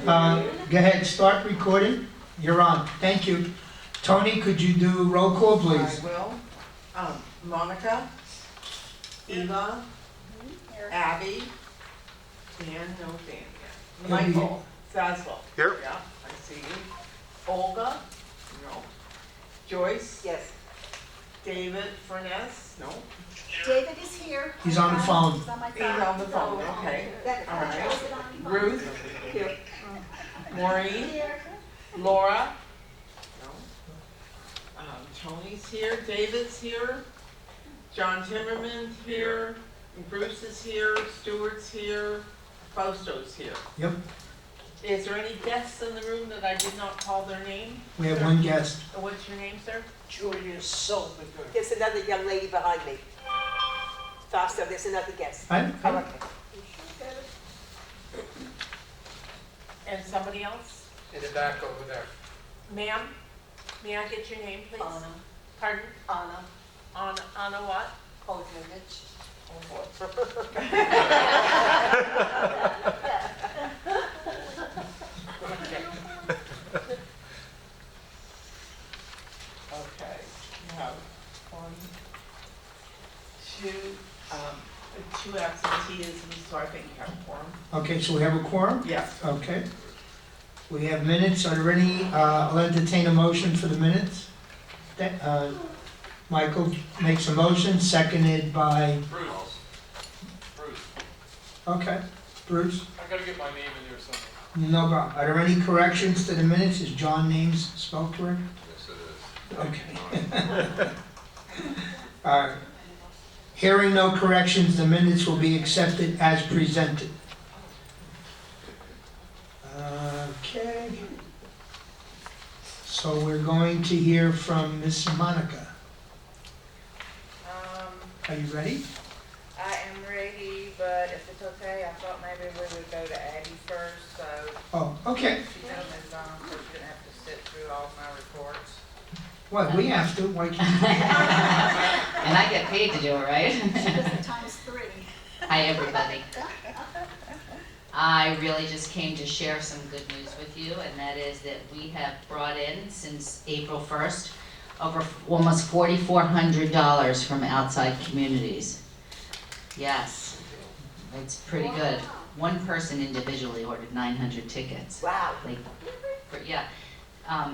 Go ahead, start recording. You're on. Thank you. Tony, could you do roll call, please? I will. Monica, Eva, Abby, Dan, no Dan yet. Michael, Zaslow. Here. Yeah, I see you. Olga, no. Joyce? Yes. David Furness? No. David is here. He's on the phone. He's on my He's on the phone, okay. All right. Ruth? Here. Maureen? Here. Laura? No. Tony's here, David's here, John Timmerman's here, Bruce is here, Stuart's here, Fausto's here. Yep, Is there any guests in the room that I did not call their name? we have one guest. What's your name, sir? Julia Sullivan. There's another young lady behind me. Faster, there's another guest. Hi. Oh, okay. And somebody else? In the back over there. Ma'am, may I get your name, please? Anna. Pardon? Anna Anna what? Kozlovich. Okay, you have one, two absentees, so I think you have a quorum. Okay, so we have a quorum? Yes. Okay. We have minutes. Are there any, I'll entertain a motion for the minutes. Michael makes a motion, seconded by, Bruce. okay, Bruce. I gotta get my name in there somewhere. No problem. Are there any corrections to the minutes? Is John names spelled correct? Yes, it is. Okay. All right. Hearing no corrections, the minutes will be accepted as presented. Okay. So we're going to hear from Miss Monica. Are you ready? I am ready, but if it's okay, I thought maybe we would go to Abby first, so Oh, okay. she done moved on, so she didn't have to sit through all my reports. What, we have to, why can't And I get paid to do it, right? She does it times 3. Hi, everybody. I really just came to share some good news with you, and that is that we have brought in, since April 1st, over almost $4,400 from outside communities. Yes, it's pretty good. One person individually ordered 900 tickets. Wow. Like,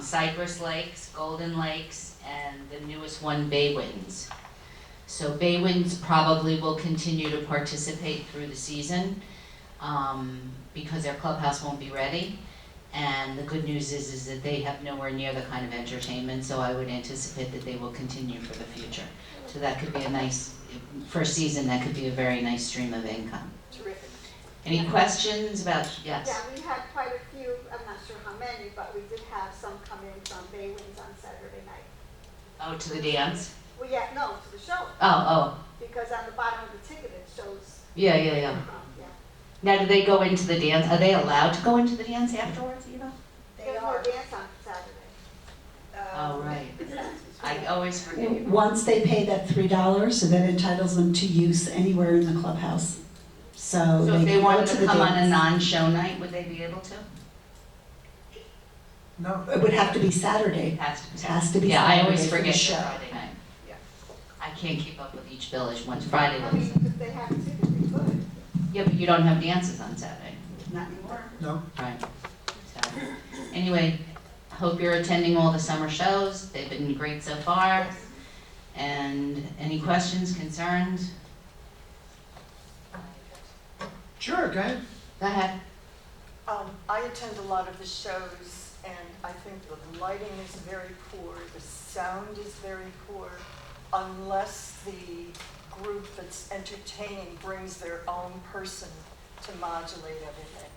Cypress Lakes, Golden Lakes, and the newest one, Bay Winds. So Bay Winds probably will continue to participate through the season because their clubhouse won't be ready. And the good news is that they have nowhere near the kind of entertainment, so I would anticipate that they will continue for the future. So that could be a nice, for a season, that could be a very nice stream of income. Terrific. Any questions about, yes? Yeah, we had quite a few, I'm not sure how many, but we did have some come in from Bay Winds on Saturday night. Oh, to the dance? Well, yeah, no, to the show, Oh, because on the bottom of the ticket it shows. yeah. Yeah. Now, do they go into the dance? Are they allowed to go into the dance afterwards, you know? There's no dance on Saturday. Oh, right. I always forget. Once they pay that $3, so that entitles them to use anywhere in the clubhouse. So So if they can go wanted to to the come on a dance. non-show night, would they be able to? No. It would have to be Saturday. It has to be. It has to be Yeah, I always Saturday for the forget show. the Friday night. Yeah. I can't keep up with each village. Once Friday I was. mean, if they have a ticket, they could. Yeah, but you don't have dances on Saturday. Not anymore. No? Right. So, anyway, hope you're attending all the summer shows. They've been great so far. And any questions, concerns? Sure, go ahead. Go ahead. I attend a lot of the shows, and I think the lighting is very poor, the sound is very poor, unless the group that's entertaining brings their own person to modulate everything.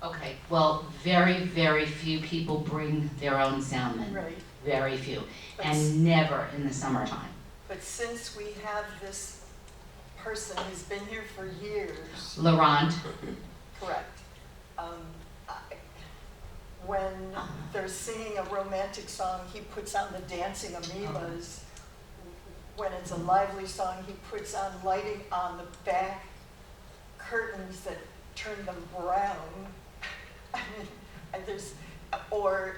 Okay, well, very, very few people bring their own soundman. Right. Very few. But And never in the summertime. But since we have this person who's been here for years, Laurent, correct, when they're singing a romantic song, he puts on the dancing amoebas. When it's a lively song, he puts on lighting on the back curtains that turn them brown. or?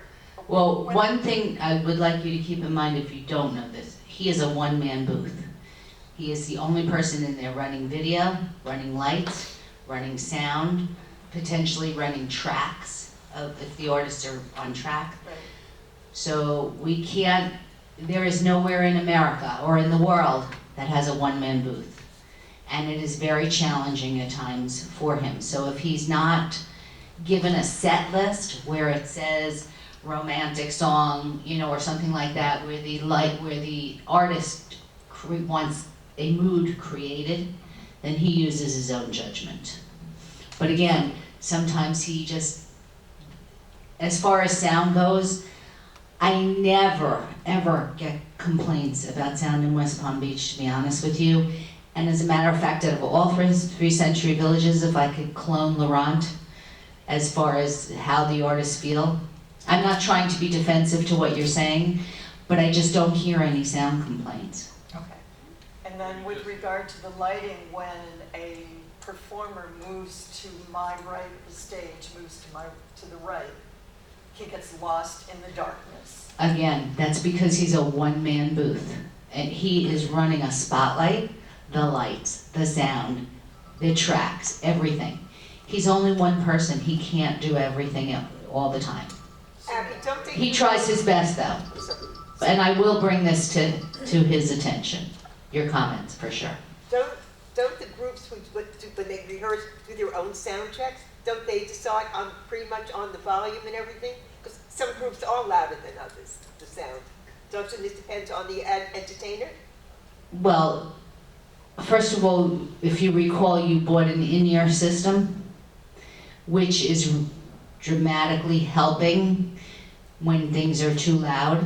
Well, when- one thing I would like you to keep in mind if you don't know this, he is a one-man booth. He is the only person in there running video, running lights, running sound, potentially running tracks if the artists are on track. Right. So we can't, there is nowhere in America or in the world that has a one-man booth. And it is very challenging at times for him. So if he's not given a set list where it says romantic song, you know, or something like that, where the artist wants a mood created, then he uses his own judgment. But again, sometimes he just, as far as sound goes, I never, ever get complaints about sound in West Palm Beach, to be honest with you. And as a matter of fact, out of all three Century Villages, if I could clone Laurent, as far as how the artists feel, I'm not trying to be defensive to what you're saying, but I just don't hear any sound complaints. Okay. And then with regard to the lighting, when a performer moves to my right of the stage, moves to the right, he gets lost in the darkness. Again, that's because he's a one-man booth. And he is running a spotlight, the lights, the sound, the tracks, everything. He's only one person. He can't do everything all the time. Abby, don't they? He tries his best though. And I will bring this to his attention, your comments, for sure. Don't the groups, when they rehearse, do their own sound checks? Don't they decide on, pretty much on the volume and everything? Because some groups are louder than others, the sound. Don't you, this depends on the entertainer? Well, first of all, if you recall, you bought an in-ear system, which is dramatically helping when things are too loud.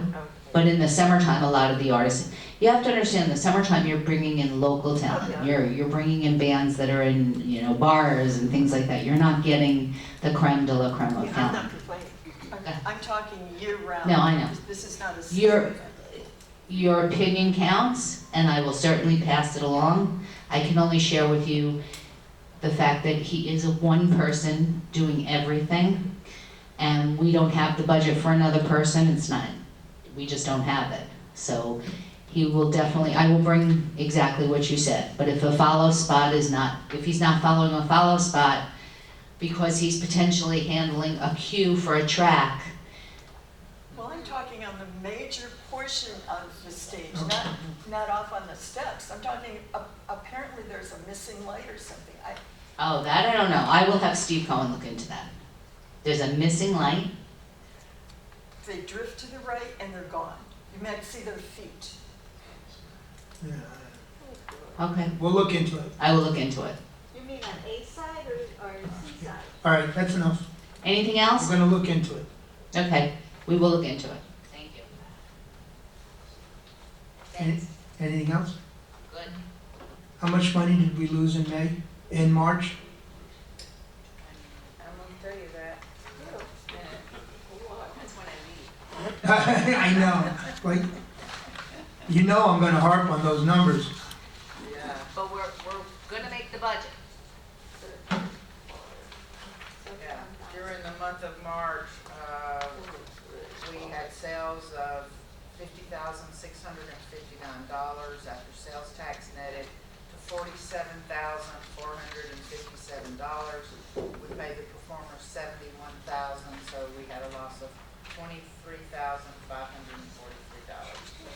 But in the summertime, a lot of the artists, you have to understand, in the summertime, you're bringing in local talent. You're bringing in bands that are in, you know, bars and things like that. You're not getting the creme de la creme of I'm talent. not complaining. I'm talking year-round. No, I know. This is not a Your- season. Your opinion counts, and I will certainly pass it along. I can only share with you the fact that he is a one person doing everything, and we don't have the budget for another person. It's not, we just don't have it. So he will definitely, I will bring exactly what you said, but if a follow spot is not, if he's not following a follow spot because he's potentially handling a cue for a track, Well, I'm talking on the major portion of the stage, not off on the steps. I'm talking, apparently there's a missing light or something. oh, that I don't know. I will have Steve Cohen look into that. There's a missing light. They drift to the right and they're gone. You might see their feet. Yeah. Okay, We'll look into it. I will look into it. You mean on A side or C side? All right, that's enough. Anything We're else? gonna look into it. Okay, we will look into it. Thank you. Any- Anything else? Good. How much money did we lose in March? I'm gonna tell you that. That's what I need. I know, like, you know I'm gonna harp on those numbers. Yeah. But we're gonna make the budget. Yeah, during the month of March, we had sales of $50,659 after sales tax netted to $47,457. We paid the performers $71,000, so we had a loss of $23,543.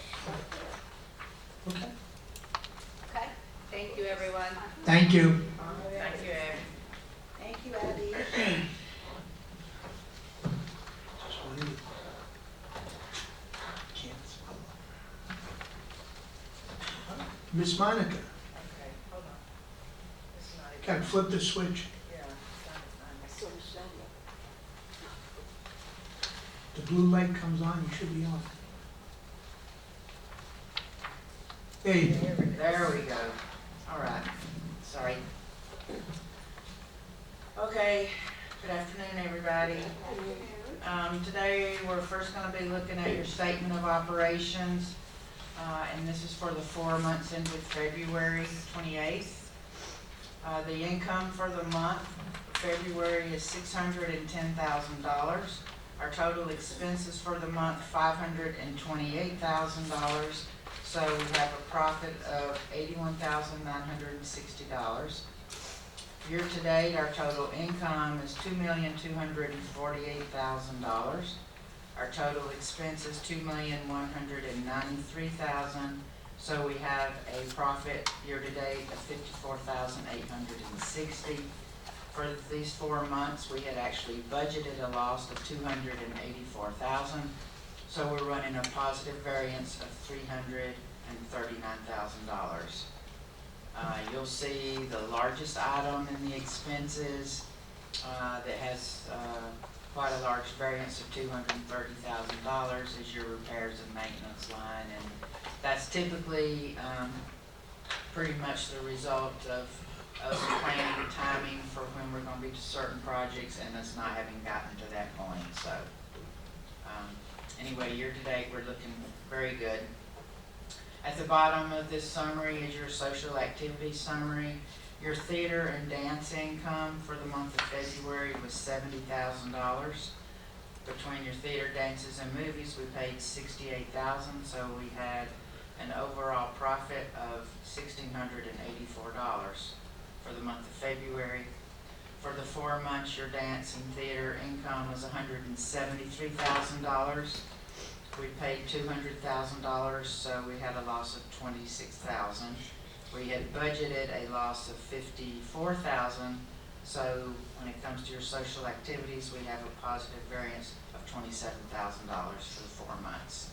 Okay. Okay. Thank you, everyone. Thank you. Thank you, Abby. Thank you, Abby. Just wanted to- Can't swallow. Miss Monica, Okay, hold on. It's not even, gotta flip the switch. yeah, it's not even. So Michelle, The blue light comes on, you should be on. Hey, There we go. All right. Sorry. Okay, good afternoon, everybody. Today, we're first gonna be looking at your statement of operations. And this is for the 4 months ended February 28th. The income for the month, February, is $610,000. Our total expenses for the month, $528,000. So we have a profit of $81,960. Year-to-date, our total income is $2,248,000. Our total expenses, $2,193,000. So we have a profit year-to-date of $54,860. For these 4 months, we had actually budgeted a loss of $284,000. So we're running a positive variance of $339,000. You'll see the largest item in the expenses that has quite a large variance of $230,000 is your repairs and maintenance line, and that's typically pretty much the result of us planning timing for when we're going to be to certain projects and us not having gotten to that point. So anyway, year to date, we're looking very good. At the bottom of this summary is your social activity summary. Your theater and dance income for the month of February was $70,000. Between your theater, dances, and movies, we paid $68,000, so we had an overall profit of $1,684 for the month of February. For the 4 months, your dance and theater income was $173,000. We paid $200,000, so we had a loss of $26,000. We had budgeted a loss of $54,000, so when it comes to your social activities, we have a positive variance of $27,000 for the 4 months.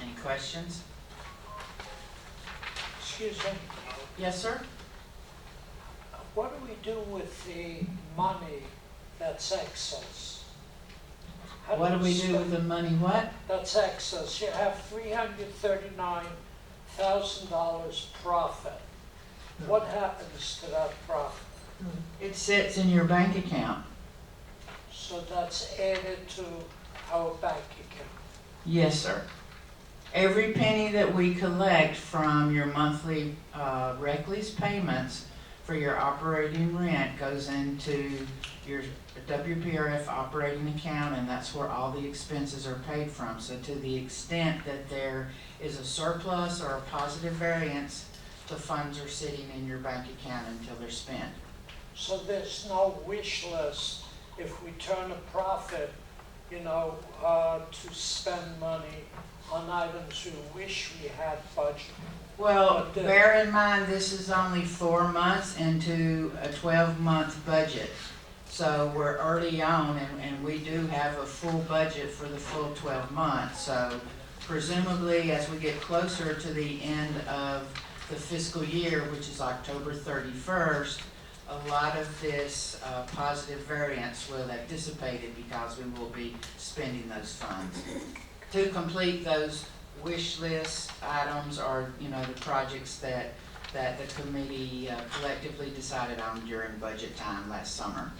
Any questions? Excuse me, Yes, sir? what do we do with the money that's excess? How What do we do spend- with the money? What? That's excess. You have $339,000 profit. What happens to that profit? It sits in your bank account. So that's added to our bank account. Yes, sir. Every penny that we collect from your monthly rec lease payments for your operating rent goes into your WPRF operating account, and that's where all the expenses are paid from. So to the extent that there is a surplus or a positive variance, the funds are sitting in your bank account until they're spent. So there's no wish list if we turn a profit, to spend money on items we wish we had budgeted. Well, bear in mind, this is only 4 months into a 12-month budget. So we're early on, and we do have a full budget for the full 12 months. So presumably, as we get closer to the end of the fiscal year, which is October 31st, a lot of this positive variance will have dissipated because we will be spending those funds. To complete those wish list items or, the projects that the committee collectively decided on during budget time last summer.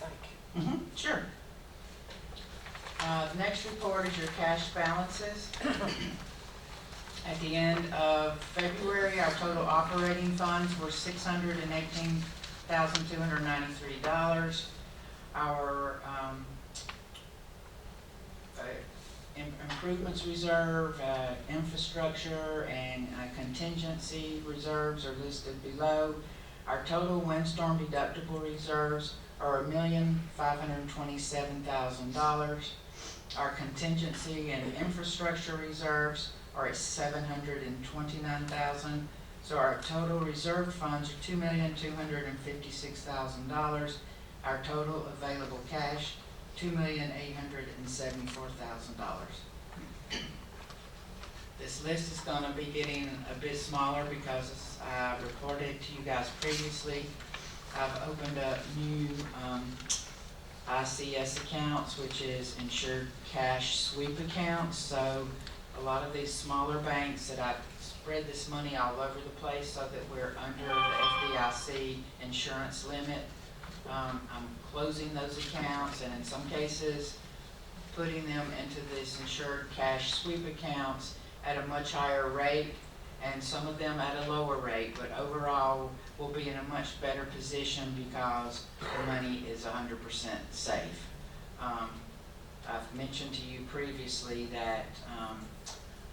Thank you. Sure. The next report is your cash balances. At the end of February, our total operating funds were $618,293. Our improvements reserve, infrastructure, and contingency reserves are listed below. Our total windstorm deductible reserves are $1,527,000. Our contingency and infrastructure reserves are at $729,000. So our total reserve funds are $2,256,000. Our total available cash, $2,874,000. This list is going to be getting a bit smaller because, as I reported to you guys previously, I've opened up new ICS accounts, which is Insured Cash Sweep accounts. So a lot of these smaller banks that I've spread this money all over the place so that we're under the FDIC insurance limit. I'm closing those accounts, and in some cases putting them into this Insured Cash Sweep accounts at a much higher rate, and some of them at a lower rate, but overall we'll be in a much better position because the money is 100% safe. I've mentioned to you previously that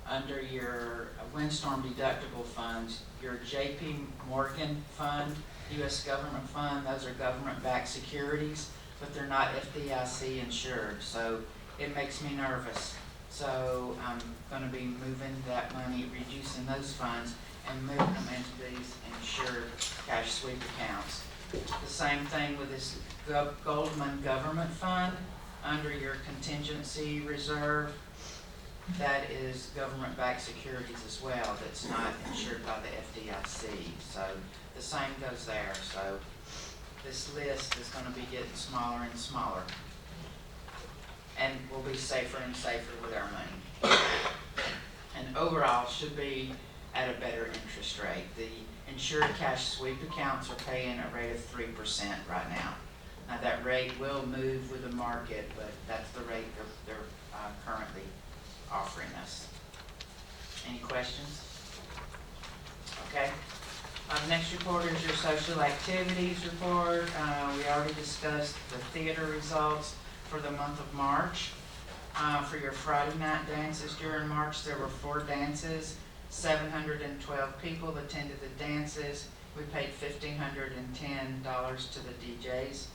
under your windstorm deductible funds, your JP Morgan fund, U.S. government fund, those are government-backed securities, but they're not FDIC insured, so it makes me nervous. So I'm going to be moving that money, reducing those funds, and moving them into these insured cash sweep accounts. The same thing with this Goldman Government Fund under your contingency reserve. That is government-backed securities as well, that's not insured by the FDIC. So the same goes there. So this list is going to be getting smaller and smaller. And we'll be safer and safer with our money. And overall should be at a better interest rate. The insured cash sweep accounts are paying a rate of 3% right now. Now that rate will move with the market, but that's the rate they're currently offering us. Any questions? Okay. Next report is your social activities report. We already discussed the theater results for the month of March. For your Friday night dances during March, there were 4 dances. 712 people attended the dances. We paid $1,510 to the DJs.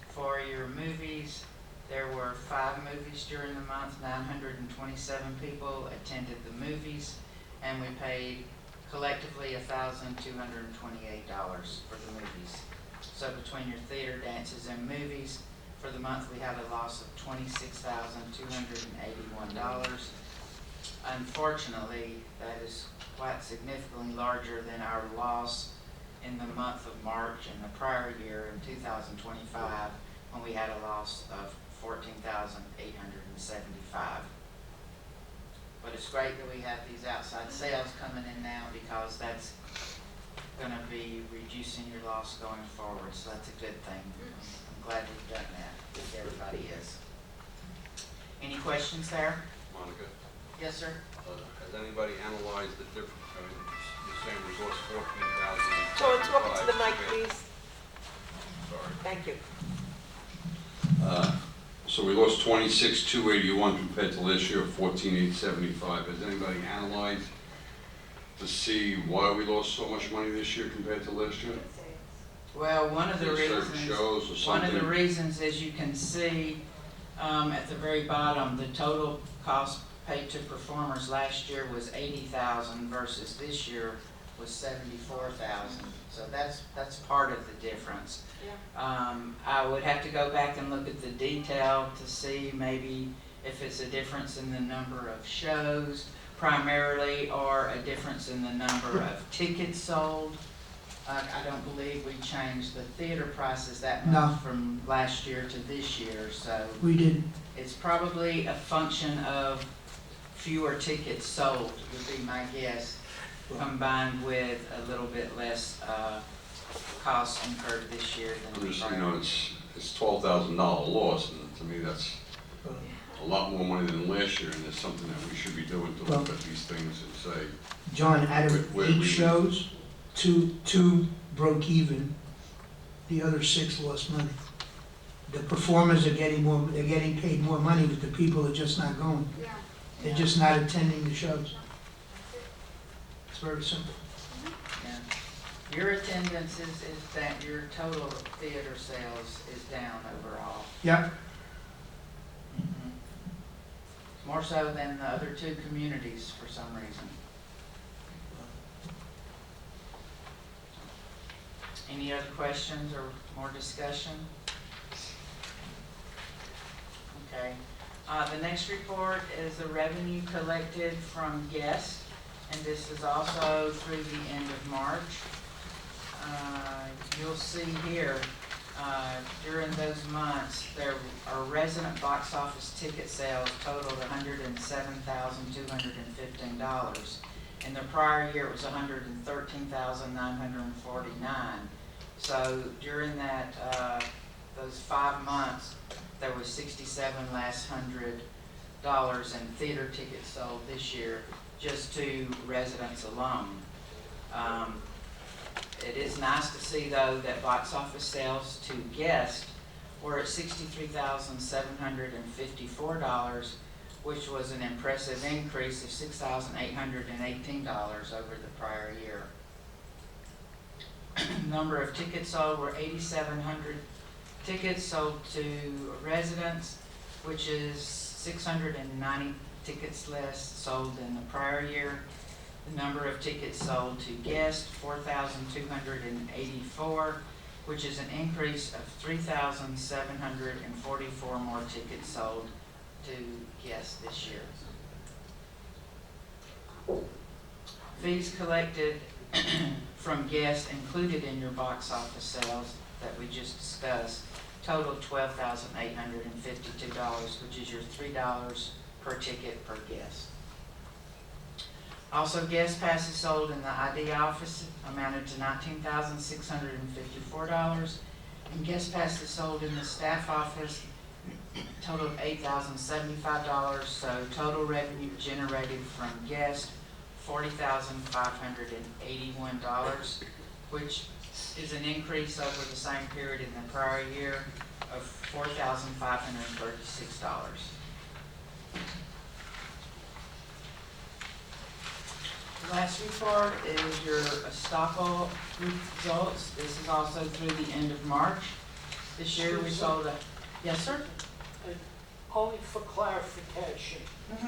For your movies, there were 5 movies during the month. 927 people attended the movies, and we paid collectively $1,228 for the movies. So between your theater, dances, and movies, for the month we had a loss of $26,281. Unfortunately, that is quite significantly larger than our loss in the month of March in the prior year in 2025, when we had a loss of $14,875. But it's great that we have these outside sales coming in now, because that's going to be reducing your loss going forward, so that's a good thing. I'm glad we've done that. I think everybody is. Any questions there? Monica, Yes, sir. has anybody analyzed the difference? I mean, you're saying we lost 14,000. Sean, talk into the mic, please. Sorry. Thank you. So we lost 26,281 compared to last year, 14,875. Has anybody analyzed to see why we lost so much money this year compared to last year? Well, one of the Is there certain shows or reasons, something? as you can see at the very bottom, the total cost paid to performers last year was $80,000 versus this year was $74,000. So that's part of the difference. I would have to go back and look at the detail to see maybe if it's a difference in the number of shows primarily, or a difference in the number of tickets sold. I don't believe we changed the theater prices that much No. from last year to this year, so We did. it's probably a function of fewer tickets sold, would be my guess, combined with a little bit less costs incurred this year than I'm the just, prior. it's $12,000 loss, and to me that's a lot more money than last year, and it's something that we should be doing to look at these things and say, John, out of Where 8 we- shows, two broke even, the other 6 lost money. The performers are getting paid more money, but the people are just not going. Yeah. They're just not attending the shows. It's very simple. Yeah. Your attendance is that your total theater sales is down overall. Yep. Mhm. More so than the other 2 communities for some reason. Any other questions or more discussion? Okay. The next report is the revenue collected from guests, and this is also through the end of March. You'll see here, during those months, our resident box office ticket sales totaled $107,215. In the prior year, it was $113,949. So during that, those 5 months, there was $67 less $100 in theater tickets sold this year, just to residents alone. It is nice to see, though, that box office sales to guests were at $63,754, which was an impressive increase of $6,818 over the prior year. Number of tickets sold were 8,700 tickets sold to residents, which is 690 tickets less sold than the prior year. The number of tickets sold to guests, 4,284, which is an increase of 3,744 more tickets sold to guests this year. Fees collected from guests included in your box office sales that we just discussed totaled $12,852, which is your $3 per ticket per guest. Also, guest passes sold in the ID office amounted to $19,654, and guest passes sold in the staff office totaled $8,075, so total revenue generated from guests, $40,581, which is an increase over the same period in the prior year of $4,536. The last report is your Estopel results. This is also through the end of March. This year we sold a, yes, sir? Only for clarification,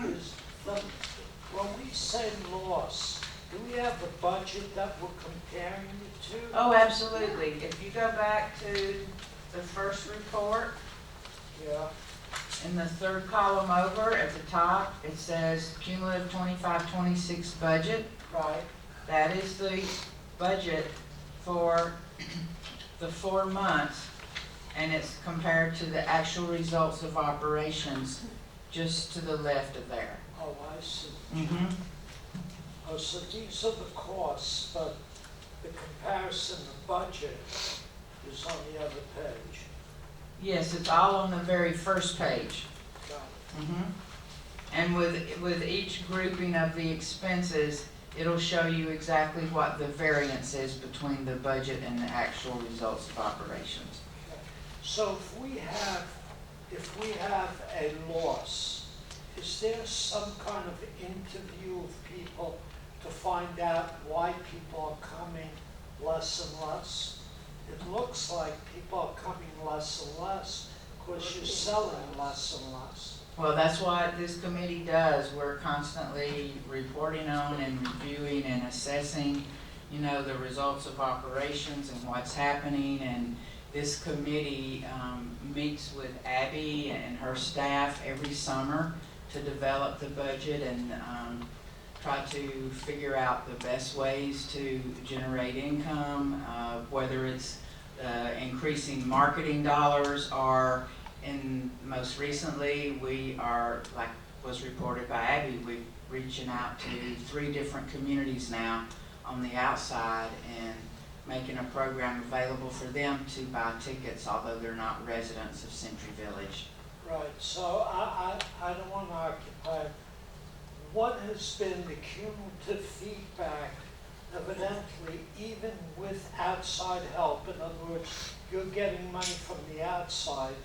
is when we say loss, do we have a budget that we're comparing it to? Oh, absolutely. If you go back to the first report, Yeah, in the third column over at the top, it says cumulative 25-26 budget. right, That is the budget for the 4 months, and it's compared to the actual results of operations just to the left of there. oh, I see. Mm-hmm. Oh, so these are the costs, but the comparison of budget is on the other page. Yes, it's all on the very first page. Got it. Mm-hmm. And with each grouping of the expenses, it'll show you exactly what the variance is between the budget and the actual results of operations. Okay. So if we have a loss, is there some kind of interview of people to find out why people are coming less and less? It looks like people are coming less and less because you're selling less and less. Well, that's what this committee does. We're constantly reporting on and reviewing and assessing, the results of operations and what's happening. And this committee meets with Abby and her staff every summer to develop the budget and try to figure out the best ways to generate income, whether it's increasing marketing dollars, or most recently we are, like was reported by Abby, we're reaching out to 3 different communities now on the outside and making a program available for them to buy tickets, although they're not residents of Century Village. Right, so I don't want to occupy. What has been the cumulative feedback, evidently, even with outside help? In other words, you're getting money from the outside.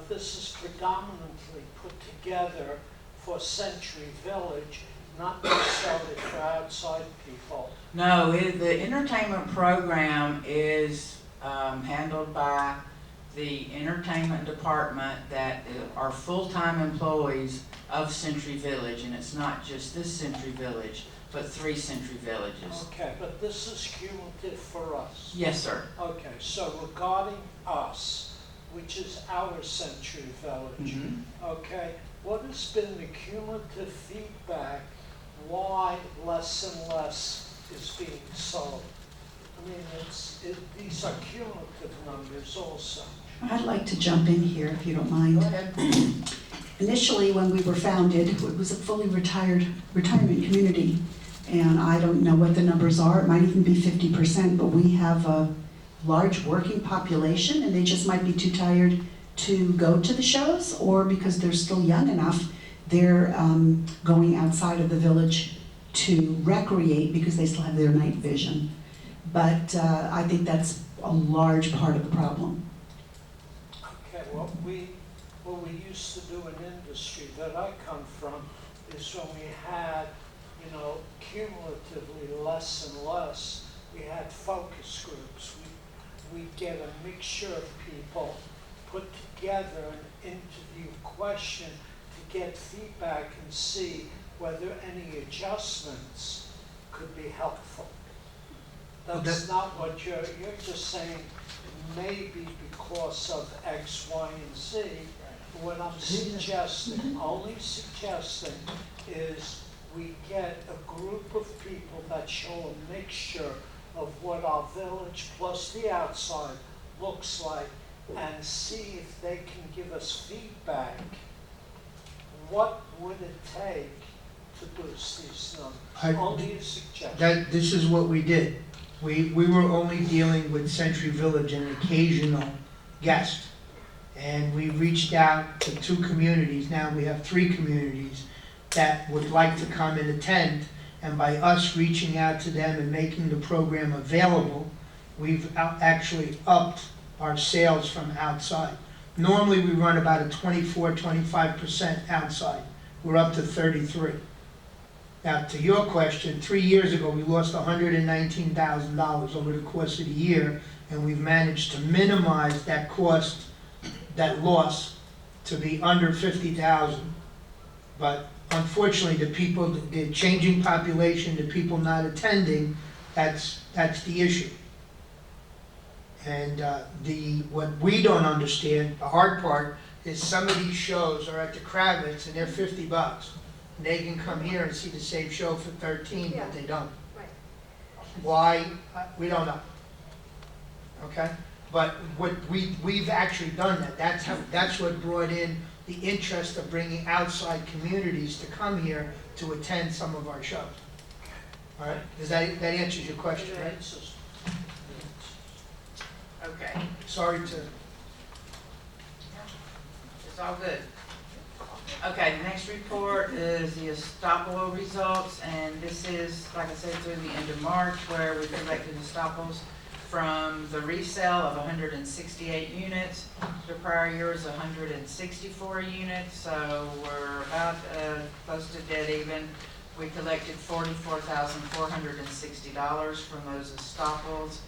This is predominantly put together for Century Village, not necessarily for outside people. No, the entertainment program is handled by the entertainment department that are full-time employees of Century Village, and it's not just this Century Village, but 3 Century Villages. Okay, but this is cumulative for us. Yes, sir. Okay, so regarding us, which is our Century Village, okay, what has been the cumulative feedback why less and less is being sold? I mean, these are cumulative numbers also. I'd like to jump in here, if you don't mind. Go ahead. Initially, when we were founded, it was a fully retirement community, and I don't know what the numbers are. It might even be 50%, but we have a large working population, and they just might be too tired to go to the shows, or because they're still young enough, they're going outside of the village to recreate because they still have their night vision. But I think that's a large part of the problem. Okay, what we used to do in industry that I come from is when we had, you know, cumulatively less and less, we had focus groups. We'd get a mixture of people, put together an interview question to get feedback and see whether any adjustments could be helpful. That's not what you're just saying, maybe because of X, Y, and Z. What I'm suggesting, only suggesting, is we get a group of people that show a mixture of what our village plus the outside looks like, and see if they can give us feedback. What would it take to boost these numbers? Only a suggestion. This is what we did. We were only dealing with Century Village and an occasional guest. And we reached out to 2 communities, now we have 3 communities that would like to come and attend. And by us reaching out to them and making the program available, we've actually upped our sales from outside. Normally, we run about a 24-25% outside. We're up to 33. Now, to your question, 3 years ago, we lost $119,000 over the course of the year, and we've managed to minimize that cost, that loss, to be under $50,000. But unfortunately, the people, the changing population, the people not attending, that's the issue. And what we don't understand, the hard part, is some of these shows are at the Kravitz and they're $50. And they can come here and see the same show for 13, but they don't. Right. Why? We don't know. Okay? But what we've actually done that. That's what brought in the interest of bringing outside communities to come here to attend some of our shows. All right? Does that answers your question, right? Okay, Sorry to. it's all good. Okay, the next report is the Estoppel results, and this is, like I said, through the end of March, where we collected Estoppels from the resale of 168 units. The prior year was 164 units, so we're about close to dead even. We collected $44,460 from those Estoppels,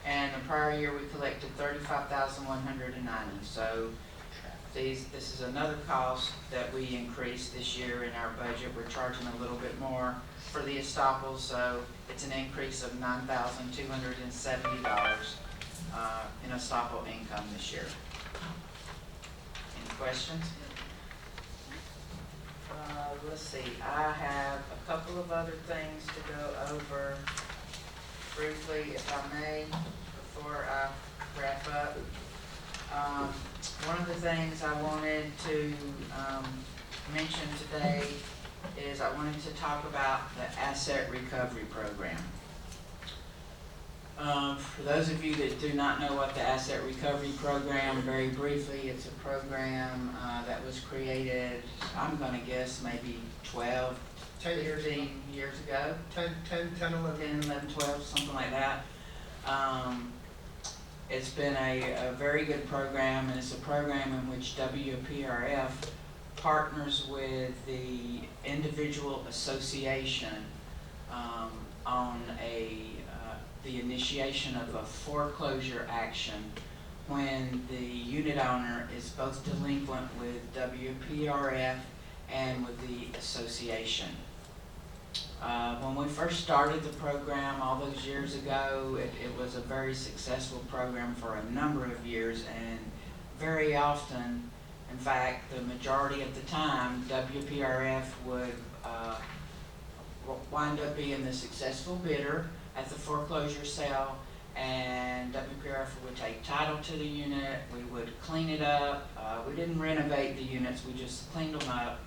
and the prior year we collected $35,190. So this is another cost that we increased this year in our budget. We're charging a little bit more for the Estoppels, so it's an increase of $9,270 in Estoppel income this year. Any questions? Let's see, I have a couple of other things to go over briefly, if I may, before I wrap up. One of the things I wanted to mention today is I wanted to talk about the asset recovery program. For those of you that do not know what the asset recovery program, very briefly, it's a program that was created, I'm going to guess, maybe 12, 10 years ago. 15 years ago. 10, 11. 10, 11, 12, something like that. It's been a very good program, and it's a program in which WPRF partners with the individual association on the initiation of a foreclosure action when the unit owner is both delinquent with WPRF and with the association. When we first started the program all those years ago, it was a very successful program for a number of years, and very often, in fact, the majority of the time, WPRF would wind up being the successful bidder at the foreclosure sale, and WPRF would take title to the unit, we would clean it up, we didn't renovate the units, we just cleaned them up,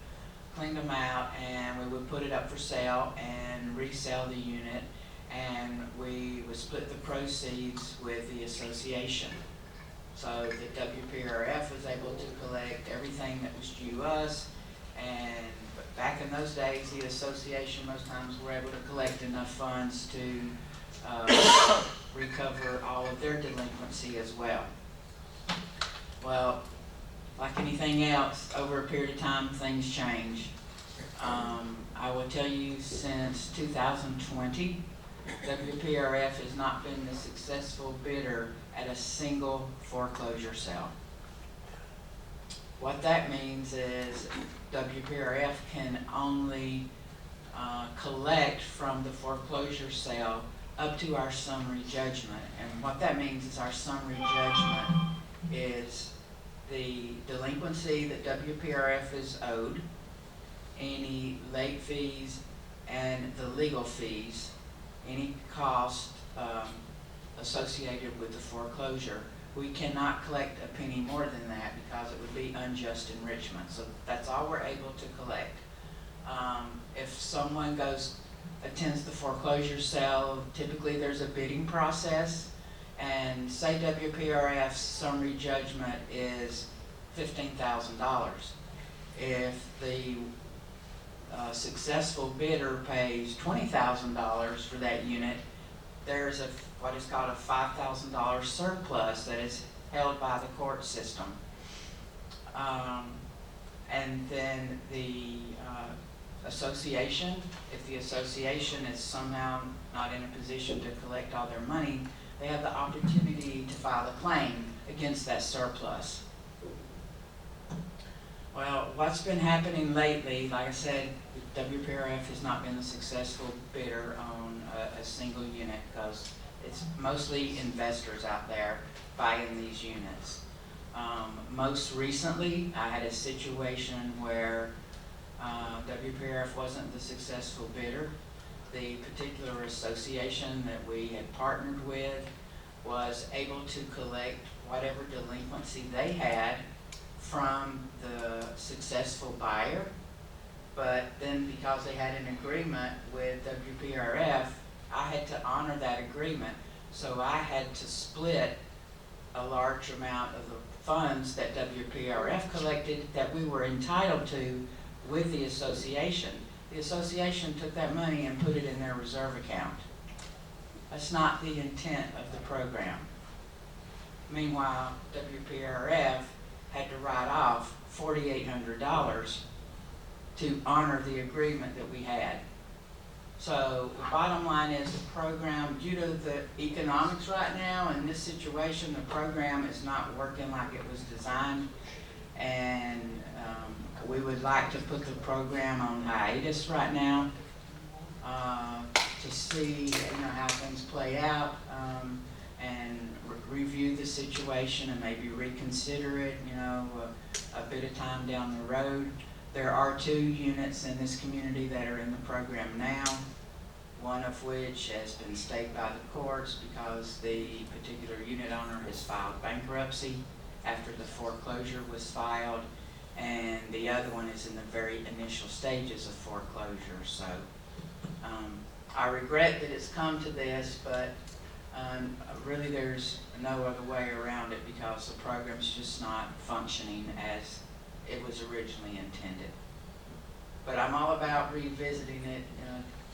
cleaned them out, and we would put it up for sale and resell the unit, and we would split the proceeds with the association. So the WPRF was able to collect everything that was due us, and back in those days, the association most times were able to collect enough funds to recover all of their delinquency as well. Well, like anything else, over a period of time, things change. I will tell you, since 2020, WPRF has not been the successful bidder at a single foreclosure sale. What that means is WPRF can only collect from the foreclosure sale up to our summary judgment. And what that means is our summary judgment is the delinquency that WPRF is owed, any late fees, and the legal fees, any cost associated with the foreclosure. We cannot collect a penny more than that because it would be unjust enrichment. So that's all we're able to collect. If someone attends the foreclosure sale, typically there's a bidding process, and say WPRF's summary judgment is $15,000. If the successful bidder pays $20,000 for that unit, there's what is called a $5,000 surplus that is held by the court system. And then the association, if the association is somehow not in a position to collect all their money, they have the opportunity to file a claim against that surplus. Well, what's been happening lately, like I said, WPRF has not been a successful bidder on a single unit because it's mostly investors out there buying these units. Most recently, I had a situation where WPRF wasn't the successful bidder. The particular association that we had partnered with was able to collect whatever delinquency they had from the successful buyer, but then because they had an agreement with WPRF, I had to honor that agreement, so I had to split a large amount of the funds that WPRF collected that we were entitled to with the association. The association took that money and put it in their reserve account. That's not the intent of the program. Meanwhile, WPRF had to write off $4,800 to honor the agreement that we had. So the bottom line is the program, due to the economics right now in this situation, the program is not working like it was designed, and we would like to put the program on hiatus right now to see how things play out and review the situation and maybe reconsider it, a bit of time down the road. There are 2 units in this community that are in the program now, one of which has been stayed by the courts because the particular unit owner has filed bankruptcy after the foreclosure was filed, and the other one is in the very initial stages of foreclosure. So I regret that it's come to this, but really there's no other way around it because the program's just not functioning as it was originally intended. But I'm all about revisiting it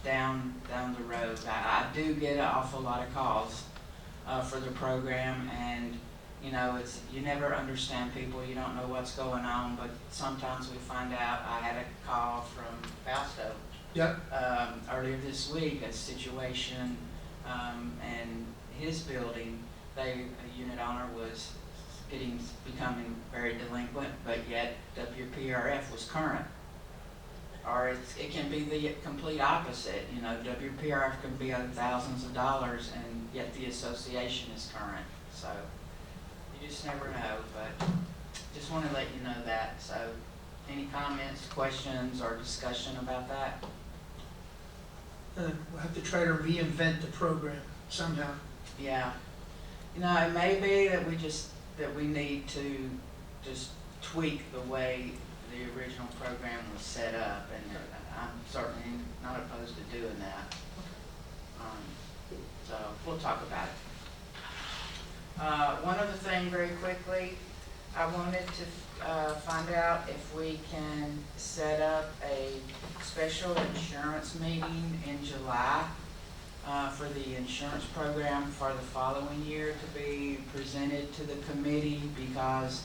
down the road. I do get an awful lot of calls for the program, and you never understand people. You don't know what's going on, but sometimes we find out. I had a call from Fausto earlier this week, a situation and his building, a unit owner was becoming very delinquent, but yet WPRF was current. Or it can be the complete opposite. WPRF can be owed thousands of dollars, and yet the association is current. So you just never know, but just want to let you know that. So any comments, questions, or discussion about that? We'll have to try to reinvent the program somehow. Yeah. It may be that we need to just tweak the way the original program was set up, and I'm certainly not opposed to doing that. So we'll talk about it. One other thing very quickly, I wanted to find out if we can set up a special insurance meeting in July for the insurance program for the following year to be presented to the committee, because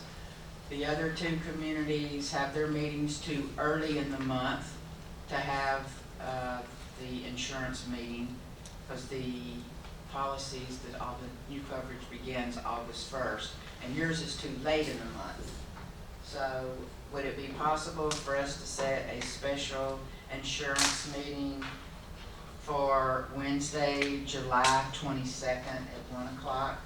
The other two communities have their meetings too early in the month to have the insurance meeting, because the policies that all the new coverage begins August 1st, and yours is too late in the month. So would it be possible for us to set a special insurance meeting for Wednesday, July 22nd at 1 o'clock?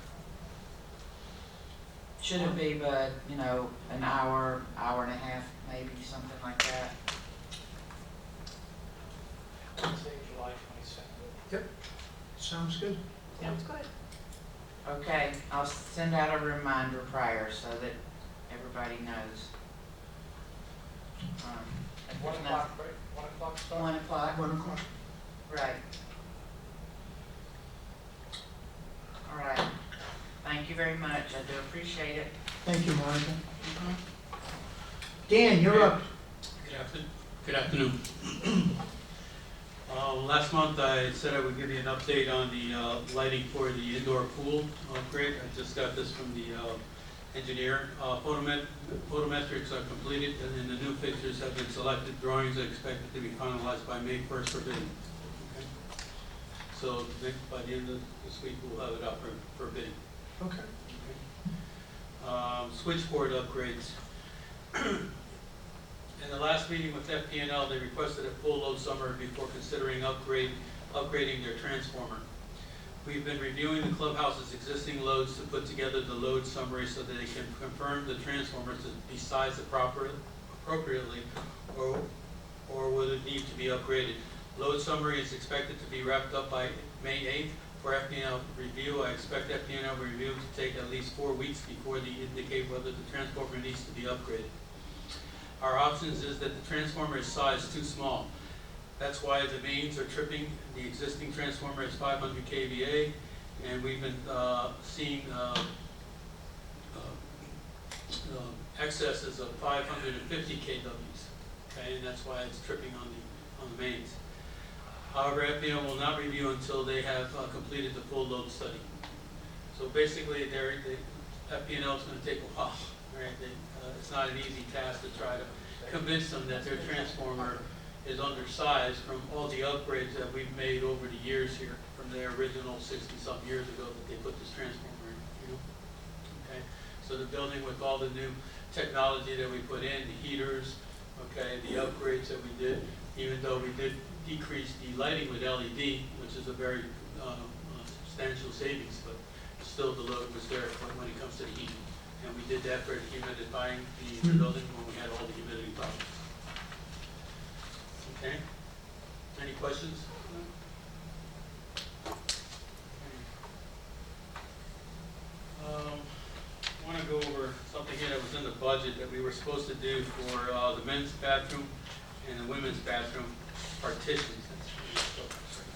Shouldn't be, but, you know, an hour, hour and a half, maybe, something like that. Wednesday, July 22nd. Sounds good. Sounds good. Okay, I'll send out a reminder prior so that everybody knows. If there's 1 o'clock, right? 1 o'clock start? 1 o'clock, 1 o'clock. right. All right, thank you very much, I do appreciate it. Thank you, Monica. Mhm. Dan, you're up. Good afternoon. Last month I said I would give you an update on the lighting for the indoor pool upgrade. I just got this from the engineer. Photometrics are completed and the new fixtures have been selected. Drawings are expected to be finalized by May 1st for bidding. Okay? So by the end of this week we'll have it up for bidding. Okay. Switchboard upgrades. In the last meeting with FPNL, they requested a full load summary before considering upgrading their transformer. We've been reviewing the clubhouse's existing loads to put together the load summary so that they can confirm the transformer to be sized appropriately, or will it need to be upgraded. Load summary is expected to be wrapped up by May 8th. For FPNL review, I expect FPNL review to take at least 4 weeks before they indicate whether the transformer needs to be upgraded. Our options is that the transformer is sized too small. That's why the mains are tripping. The existing transformer is 500 kVA, and we've been seeing excesses of 550 kWs. Okay, and that's why it's tripping on the mains. However, FPNL will not review until they have completed the full load study. So basically, FPNL is going to take a while. Right? It's not an easy task to try to convince them that their transformer is undersized from all the upgrades that we've made over the years here, from their original 60-some years ago that they put this transformer in. You know? Okay, so the building with all the new technology that we put in, the heaters, okay, the upgrades that we did, even though we did decrease the lighting with LED, which is a very substantial savings, but still the load was there when it comes to the heating. And we did that for humidifying the building when we had all the humidity problems. Okay? Any questions? I want to go over something here that was in the budget that we were supposed to do for the men's bathroom and the women's bathroom partitions.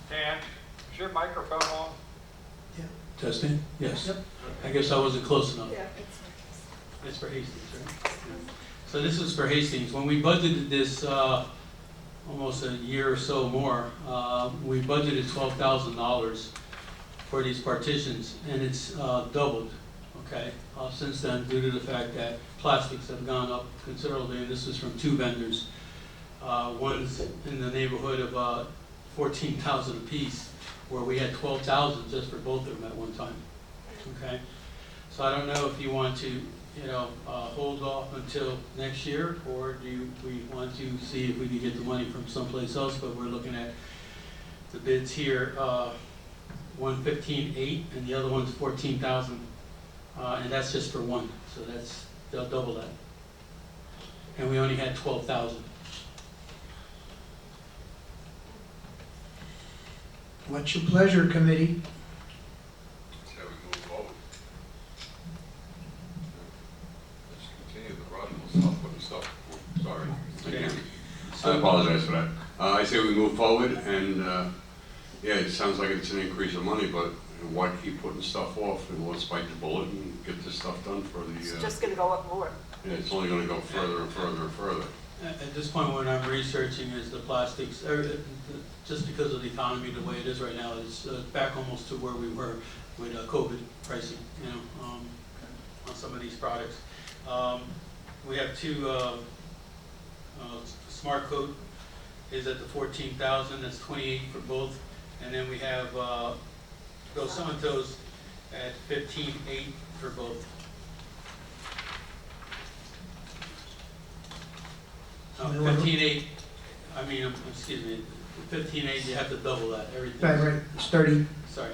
Dan, is your microphone on? Testing? Yes. Yep. I guess I wasn't close enough. Yeah. It's for Hastings, right? So this is for Hastings. When we budgeted this almost a year or so more, we budgeted $12,000 for these partitions, and it's doubled, okay, since then, due to the fact that plastics have gone up considerably, and this is from 2 vendors. One's in the neighborhood of 14,000 apiece, where we had 12,000 just for both of them at one time, okay? So I don't know if you want to, hold off until next year, or we want to see if we can get the money from someplace else, but we're looking at the bids here, 115,800, and the other one's 14,000, and that's just for one, so they'll double that. And we only had 12,000. What's your pleasure, committee? That's how we move forward. Let's continue the run, we'll stop putting stuff, sorry. I apologize for that. I say we move forward, and yeah, it sounds like it's an increase of money, but why keep putting stuff off, and let's bite the bullet and get this stuff done for the, It's just gonna go up more. yeah, it's only gonna go further and further and further. At this point, what I'm researching is the plastics, just because of the economy the way it is right now, it's back almost to where we were with COVID pricing, on some of these products. we have two, Smart Coat is at the 14,000, that's 28 for both. And then we have, Dos Santos at 15,800 for both. 15,800, I mean, excuse me, 15,800, you have to double that, everything. Right, it's 30. Sorry.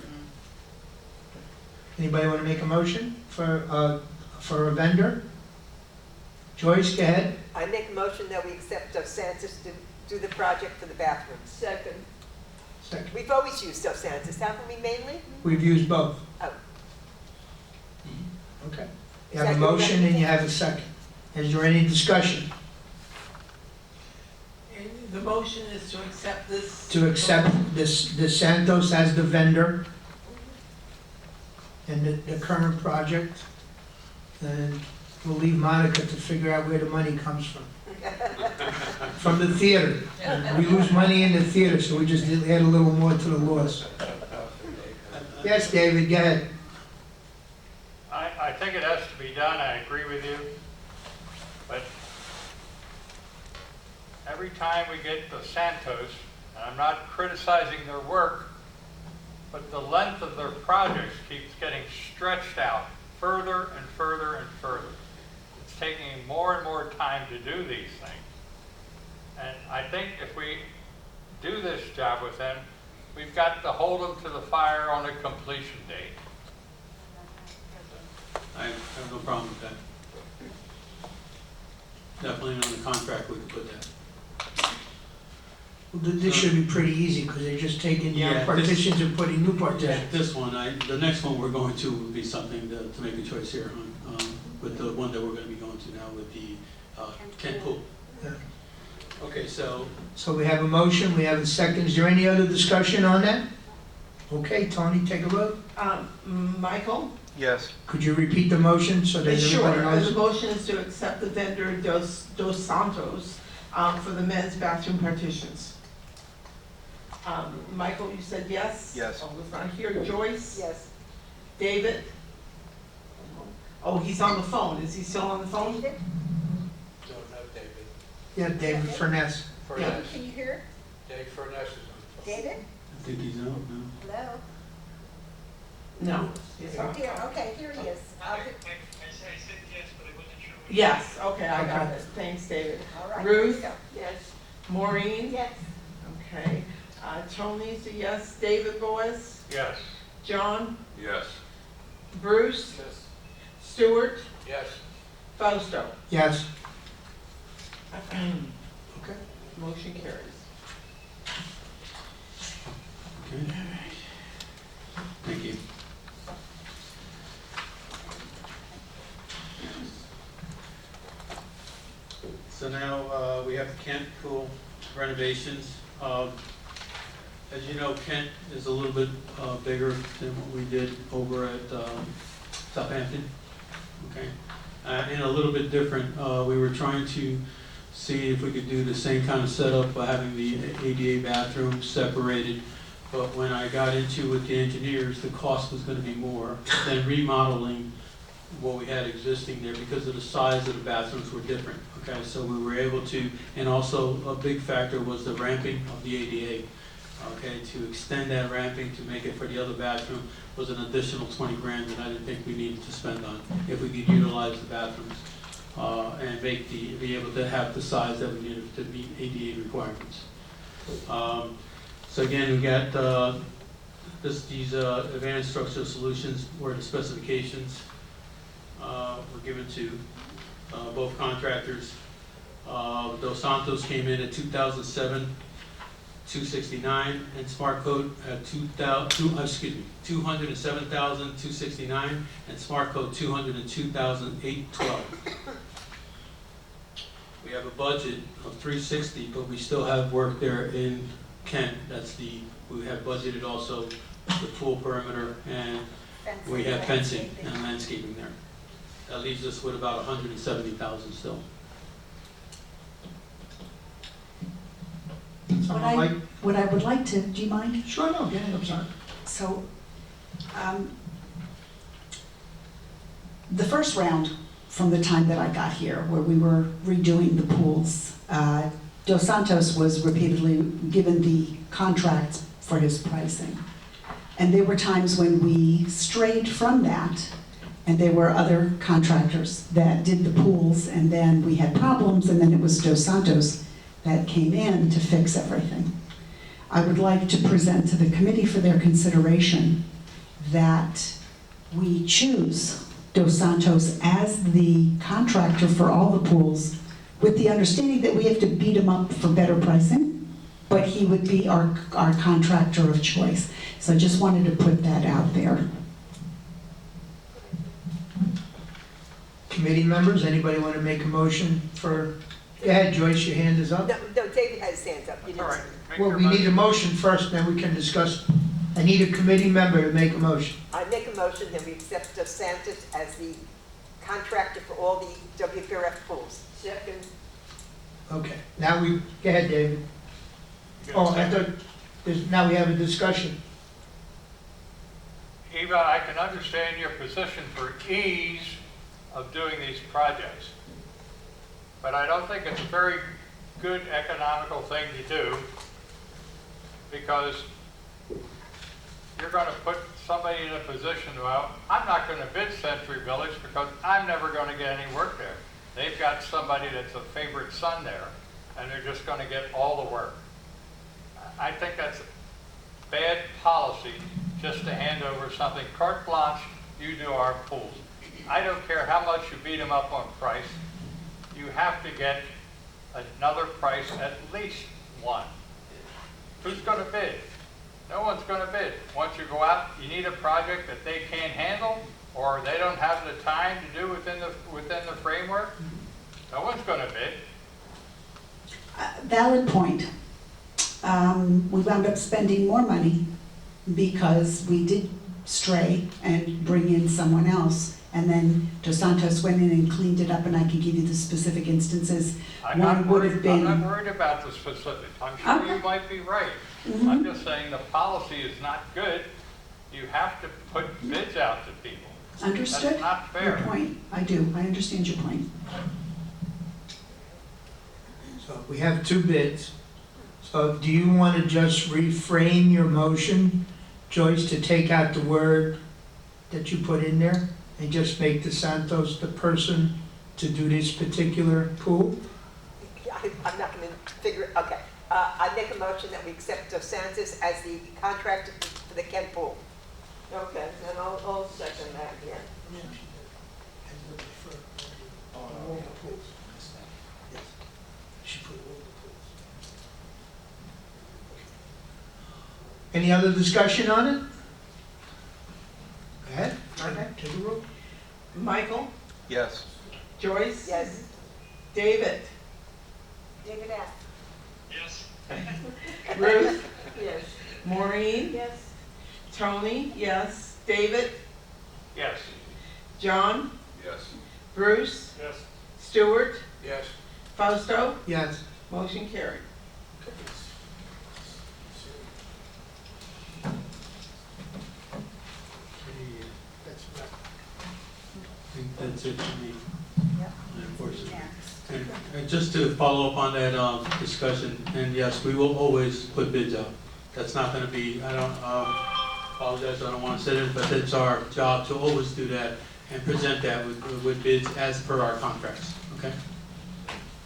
Anybody want to make a motion for a vendor? Joyce, go ahead. I make a motion that we accept Dos Santos to do the project for the bathrooms. Second. Second. We've always used Dos Santos, haven't we, mainly? We've used both. Oh. Okay. Is You have a that your motion and you have a second. Is there any discussion And the motion is to accept this. to accept this Santos as the vendor in the current project? And we'll leave Monica to figure out where the money comes from. From the theater. We lose money in the theater, so we just add a little more to the loss. Yes, David, go ahead. I think it has to be done, I agree with you, but every time we get the Santos, and I'm not criticizing their work, but the length of their projects keeps getting stretched out further and further and further. It's taking more and more time to do these things. And I think if we do this job with them, we've got to hold them to the fire on the completion date. I have no problem with that. Definitely on the contract, we could put that. Well, this should be pretty easy, because they're just taking Yeah, down partitions and putting new Yeah, partitions. this one, the next one we're going to would be something to make a choice here on, with the one that we're gonna be going to now with the, Kent Pool. Yeah. Okay, so, So we have a motion, we have a second. Is there any other discussion on that? Okay, Tony, take a vote. Michael? Yes. Could you repeat the motion so that Sure, everybody the knows? motion is to accept the vendor Dos Santos for the men's bathroom partitions. Michael, you said yes? Yes. Oh, was not here. Joyce? Yes. David? Oh, he's on the phone. Is he still on the phone? David? Don't know David. Yeah, David Furness. Yeah. Can you hear? Dave Furness is on the phone. David? I think he's out now. Hello? No. He's on. Here, okay, here he is. I said yes, but I wasn't sure. Yes, okay, I got Okay. it. Thanks, David. All right. Ruth? here Yes. Maureen? we go. Yes. Okay. Tony's a yes. David Boyce? Yes. John? Yes. Bruce? Yes. Stewart? Yes. Fausto? Yes. Okay. Motion carries. Okay. Thank you. So now, we have the Kent Pool renovations. As you know, Kent is a little bit bigger than what we did over at Southampton, okay? And a little bit different. We were trying to see if we could do the same kind of setup by having the ADA bathroom separated. But when I got into with the engineers, the cost was gonna be more than remodeling what we had existing there because of the size of the bathrooms were different. Okay, so we were able to, and also a big factor was the ramping of the ADA. Okay, to extend that ramping to make it for the other bathroom was an additional 20 grand that I didn't think we needed to spend on if we could utilize the bathrooms and be able to have the size that we needed to meet ADA requirements. So again, we got these advanced structural solutions where the specifications were given to both contractors. Dos Santos came in at 2007, 269, and Smart Coat at 207,269, and Smart Coat 202,812. We have a budget of 360, but we still have work there in Kent. We have budgeted also the pool perimeter, and we have fencing and landscaping there. That leaves us with about 170,000 still. Someone like? What I would like to, do you mind? Sure, no, go ahead, I'm sorry. So, the first round from the time that I got here, where we were redoing the pools. Dos Santos was repeatedly given the contract for his pricing. And there were times when we strayed from that, and there were other contractors that did the pools, and then we had problems, and then it was Dos Santos that came in to fix everything. I would like to present to the committee for their consideration that we choose Dos Santos as the contractor for all the pools, with the understanding that we have to beat him up for better pricing, but he would be our contractor of choice. So I just wanted to put that out there. Committee members, anybody want to make a motion for, go ahead, Joyce, your hand is up. No, David has his hands up. You All didn't- right. make Well, your we need a motion. motion first, then we can discuss. I need a committee member to make a motion. I make a motion that we accept Dos Santos as the contractor for all the WPRF pools. Second. Okay, now we, go ahead, David. Oh, I thought, now we have a discussion. Eva, I can understand your position for ease of doing these projects, but I don't think it's a very good economical thing to do, because you're going to put somebody in a position, well, I'm not going to bid Century Village because I'm never going to get any work there. They've got somebody that's a favorite son there, and they're just going to get all the work. I think that's bad policy, just to hand over something carte blanche, you do our pools. I don't care how much you beat them up on price, you have to get another price, at least one. Who's going to bid? No one's going to bid. Once you go out, you need a project that they can't handle, or they don't have the time to do within the framework. No one's going to bid. Valid point. We wound up spending more money because we did stray and bring in someone else. And then Dos Santos went in and cleaned it up, and I can give you the specific instances. I'm One not would have worried, been. I'm not worried about the specifics. I'm sure Okay. you might be right. Mhm. I'm just saying the policy is not good. You have to put bids out to people. Understood? That's not fair. Your point. I do. I understand your point. So we have two bids. So do you want to just reframe your motion, Joyce, to take out the word that you put in there and just make the Santos the person to do this particular pool? I'm not going to figure, okay. I make a motion that we accept Dos Santos as the contractor for the Kent pool. Okay, then I'll second that again. All the pools. Yes. She put all the pools. Any other discussion on it? Go ahead. Okay. Take a roll. Michael, Yes. Joyce, Yes. David, David F. Ruth, Yes. Maureen, Yes. Tony, yes, David, Yes. John, Yes. Bruce, Yes. Stewart, Yes. Fausto, Yes. motion carried. I think that's it for me. Yep. Unfortunately. Next. And just to follow up on that discussion, and yes, we will always put bids out. That's not gonna be, I don't apologize, I don't wanna say it, but it's our job to always do that and present that with bids as per our contracts, okay?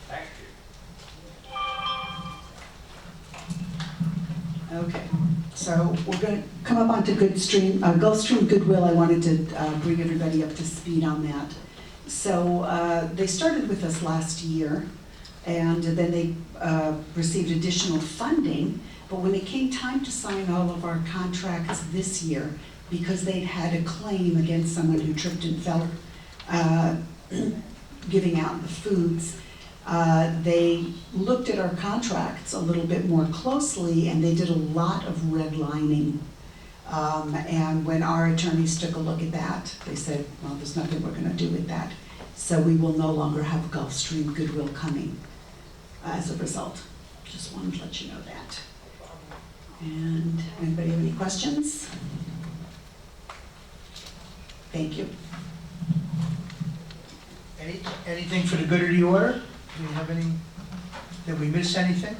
Thank you. Okay. So we're going to come up onto Gulfstream Goodwill. I wanted to bring everybody up to speed on that. So they started with us last year, and then they received additional funding. But when it came time to sign all of our contracts this year, because they'd had a claim against someone who tripped and fell giving out the foods, they looked at our contracts a little bit more closely, and they did a lot of redlining. And when our attorneys took a look at that, they said, well, there's nothing we're gonna do with that. So we will no longer have Gulfstream Goodwill coming as a result. Just wanted to let you know that. And anybody have any questions? Thank you. Anything for the good of the order? Do we have any, did we miss anything?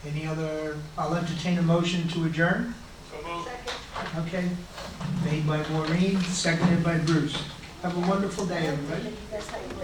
Any other, I'll entertain a motion to adjourn. Second. Okay, made by Maureen, seconded by Bruce. Have a wonderful day, everybody. You guys have a great